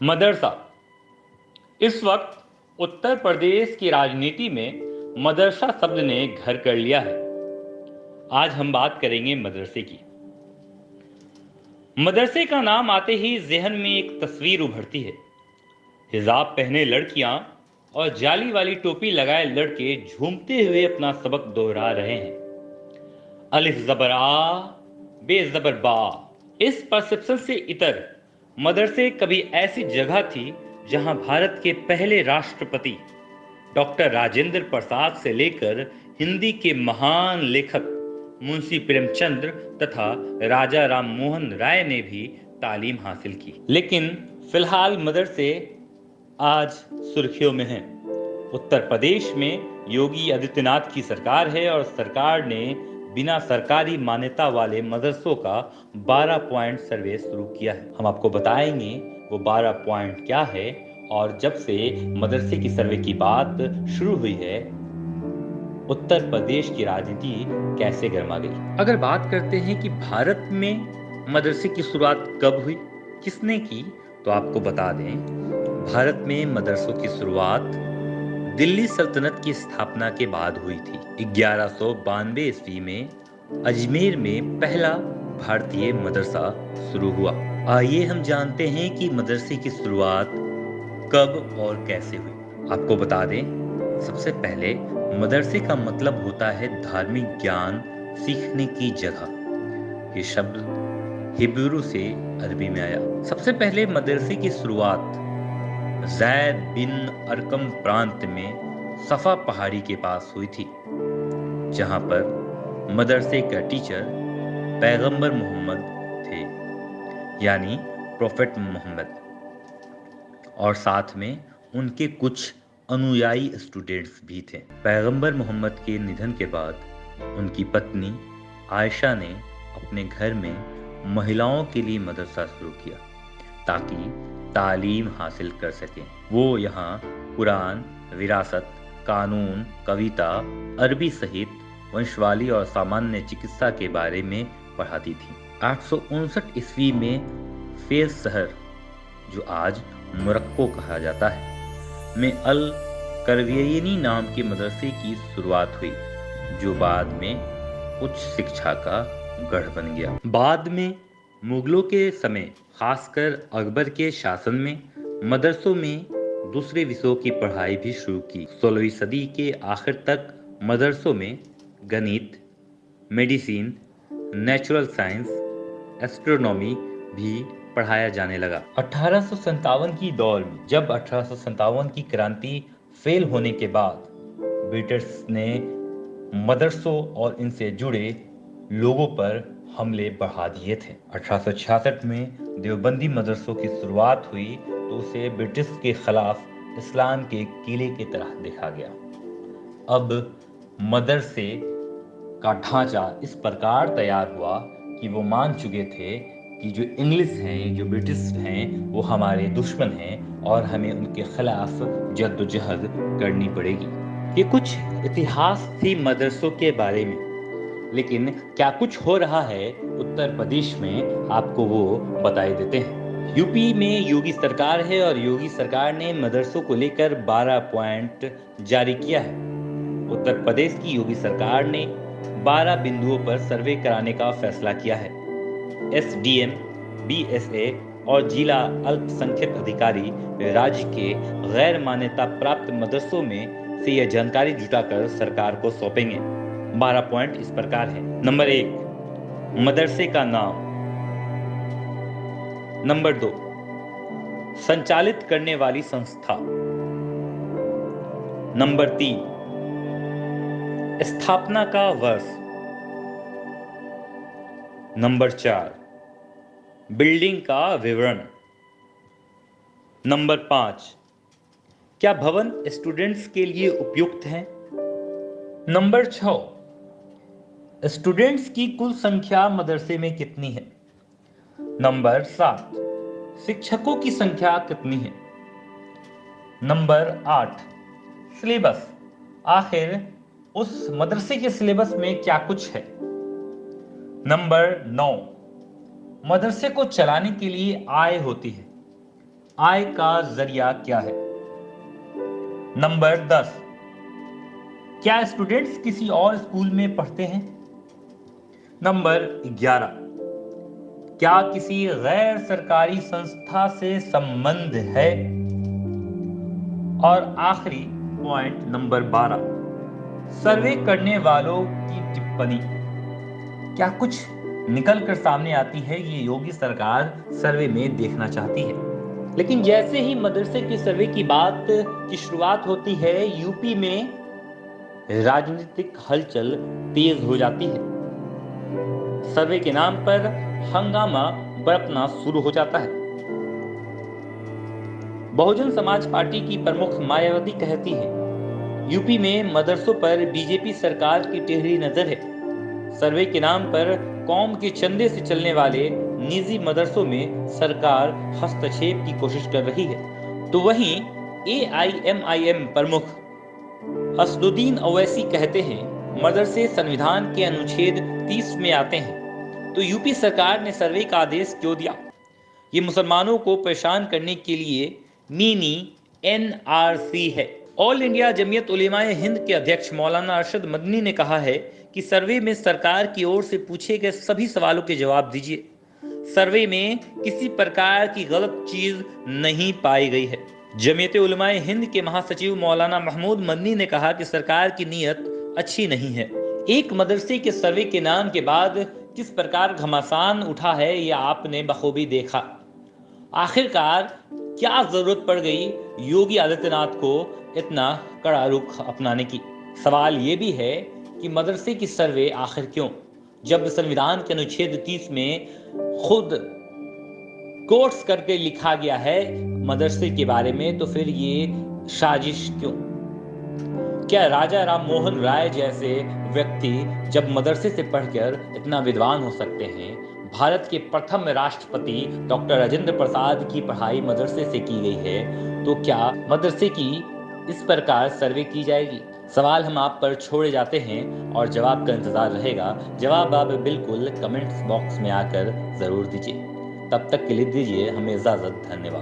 मदरसा इस वक्त उत्तर प्रदेश की राजनीति में मदरसा शब्द ने घर कर लिया है। आज हम बात करेंगे मदरसे की। मदरसे का नाम आते ही जहन में एक तस्वीर उभरती है। हिजाब पहने लड़कियां और जाली वाली टोपी लगाए लड़के झूमते हुए अपना सबक दोहरा रहे हैं। अलिफ जबर आ, बे जबर बा। इस परसेप्शन से इतर मदरसे कभी ऐसी जगह थी जहां भारत के पहले राष्ट्रपति डॉक्टर राजेंद्र प्रसाद से लेकर हिंदी के महान लेखक मुंशी प्रेमचंद्र तथा राजा राम मोहन राय ने भी तालीम हासिल की। लेकिन फिलहाल मदरसे आज सुर्खियों में हैं। उत्तर प्रदेश में योगी आदित्यनाथ की सरकार है और सरकार ने बिना सरकारी मान्यता वाले मदरसों का 12 पॉइंट सर्वे शुरू किया है। हम आपको बताएंगे वो 12 पॉइंट क्या है और जब से मदरसे की सर्वे की बात शुरू हुई है उत्तर प्रदेश की राजनीति कैसे गर्मा गई। अगर बात करते हैं कि भारत में मदरसे की शुरुआत कब हुई, किसने की, तो आपको बता दें भारत में मदरसों की शुरुआत दिल्ली सल्तनत की स्थापना के बाद हुई थी। 1192 ईस्वी में अजमेर में पहला भारतीय मदरसा शुरू हुआ। आइए हम जानते हैं कि मदरसे की शुरुआत कब और कैसे हुई। आपको बता दें सबसे पहले मदरसे का मतलब होता है धार्मिक ज्ञान सीखने की जगह। ये शब्द हिब्रू से अरबी में आया। सबसे पहले मदरसे की शुरुआत जैद बिन अरकम प्रांत में सफा पहाड़ी के पास हुई थी, जहां पर मदरसे का टीचर पैगंबर मोहम्मद थे, यानी प्रोफेट मोहम्मद, और साथ में उनके कुछ अनुयायी स्टूडेंट्स भी थे। पैगंबर मोहम्मद के निधन के बाद उनकी पत्नी आयशा ने अपने घर में महिलाओं के लिए मदरसा शुरू किया ताकि तालीम हासिल कर सकें। वो यहाँ कुरान, विरासत, कानून, कविता, अरबी सहित वंशवाली और सामान्य चिकित्सा के बारे में पढ़ाती थी। 859 ईस्वी में फेज शहर, जो आज मोरक्को कहा जाता है, में अल करवियनी नाम के मदरसे की शुरुआत हुई, जो बाद में उच्च शिक्षा का गढ़ बन गया। बाद में मुगलों के समय, खासकर अकबर के शासन में मदरसों में दूसरे विषयों की पढ़ाई भी शुरू की। 16वीं सदी के आखिर तक मदरसों में गणित, मेडिसिन, नेचुरल साइंस, एस्ट्रोनॉमी भी पढ़ाया जाने लगा। 1857 की दौर में, जब 1857 की क्रांति फेल होने के बाद ब्रिटिश ने मदरसों और इनसे जुड़े लोगों पर हमले बढ़ा दिए थे। 1866 में देवबंदी मदरसों की शुरुआत हुई तो उसे ब्रिटिश के खिलाफ इस्लाम के किले की तरह देखा गया। अब मदरसे का ढांचा इस प्रकार तैयार हुआ कि वो मान चुके थे कि जो इंग्लिश हैं, जो ब्रिटिश हैं, वो हमारे दुश्मन हैं और हमें उनके खिलाफ जद्दोजहद करनी पड़ेगी। ये कुछ इतिहास थी मदरसों के बारे में, लेकिन क्या कुछ हो रहा है उत्तर प्रदेश में आपको वो बताए देते हैं। यूपी में योगी सरकार है और योगी सरकार ने मदरसों को लेकर 12 पॉइंट जारी किया है। उत्तर प्रदेश की योगी सरकार ने 12 बिंदुओं पर सर्वे कराने का फैसला किया है। एसडीएम, बीएसए और जिला अल्पसंख्यक अधिकारी राज्य के गैर मान्यता प्राप्त मदरसों में से यह जानकारी जुटाकर सरकार को सौंपेंगे। 12 पॉइंट इस प्रकार है। नंबर 1, मदरसे का नाम। नंबर 2, संचालित करने वाली संस्था। नंबर 3, स्थापना का वर्ष। नंबर 4, बिल्डिंग का विवरण। नंबर 5, क्या भवन स्टूडेंट्स के लिए उपयुक्त है। नंबर 6, स्टूडेंट्स की कुल संख्या मदरसे में कितनी है। नंबर 7, शिक्षकों की संख्या कितनी है। Number 8, syllabus. आखिर उस मदरसे के सिलेबस में क्या कुछ है। नंबर 9, मदरसे को चलाने के लिए आय होती है। आय का जरिया क्या है? नंबर 10, क्या स्टूडेंट्स किसी और स्कूल में पढ़ते हैं? नंबर 11, क्या किसी गैर सरकारी संस्था से संबंध है? और आखिरी पॉइंट नंबर 12, सर्वे करने वालों की टिप्पणी, क्या कुछ निकल कर सामने आती है ये योगी सरकार सर्वे में देखना चाहती है? लेकिन जैसे ही मदरसे के सर्वे की बात की शुरुआत होती है, यूपी में राजनीतिक हलचल तेज हो जाती है। सर्वे के नाम पर हंगामा बरपना शुरू हो जाता है। बहुजन समाज पार्टी की प्रमुख मायावती कहती है, यूपी में मदरसों पर बीजेपी सरकार की टेढ़ी नजर है। सर्वे के नाम पर कौम के चंदे से चलने वाले निजी मदरसों में सरकार हस्तक्षेप की कोशिश कर रही है। तो वहीं AIMIM प्रमुख असदुद्दीन ओवैसी कहते हैं, मदरसे संविधान के अनुच्छेद 30 में आते हैं, तो यूपी सरकार ने सर्वे का आदेश क्यों दिया? ये मुसलमानों को परेशान करने के लिए मिनी NRC है। ऑल इंडिया जमीयत उलेमाए हिंद के अध्यक्ष मौलाना अरशद मदनी ने कहा है कि सर्वे में सरकार की ओर से पूछे गए सभी सवालों के जवाब दीजिए। सर्वे में किसी प्रकार की गलत चीज नहीं पाई गई है। जमीयत उलेमाए हिंद के महासचिव मौलाना महमूद मदनी ने कहा कि सरकार की नीयत अच्छी नहीं है। एक मदरसे के सर्वे के नाम के बाद किस प्रकार घमासान उठा है, यह आपने बखूबी देखा। आखिरकार क्या जरूरत पड़ गई योगी आदित्यनाथ को इतना कड़ा रुख अपनाने की? सवाल ये भी है कि मदरसे की सर्वे आखिर क्यों, जब संविधान के अनुच्छेद 30 में खुद कोट्स करके लिखा गया है मदरसे के बारे में, तो फिर ये साजिश क्यों? क्या राजा राम मोहन राय जैसे व्यक्ति जब मदरसे से पढ़कर इतना विद्वान हो सकते हैं? भारत के प्रथम राष्ट्रपति डॉक्टर राजेंद्र प्रसाद की पढ़ाई मदरसे से की गई है, तो क्या मदरसे की इस प्रकार सर्वे की जाएगी? सवाल हम आप पर छोड़े जाते हैं और जवाब का इंतजार रहेगा। जवाब आप बिल्कुल कमेंट्स बॉक्स में आकर जरूर दीजिए। तब तक के लिए दीजिए हमें इजाजत। धन्यवाद।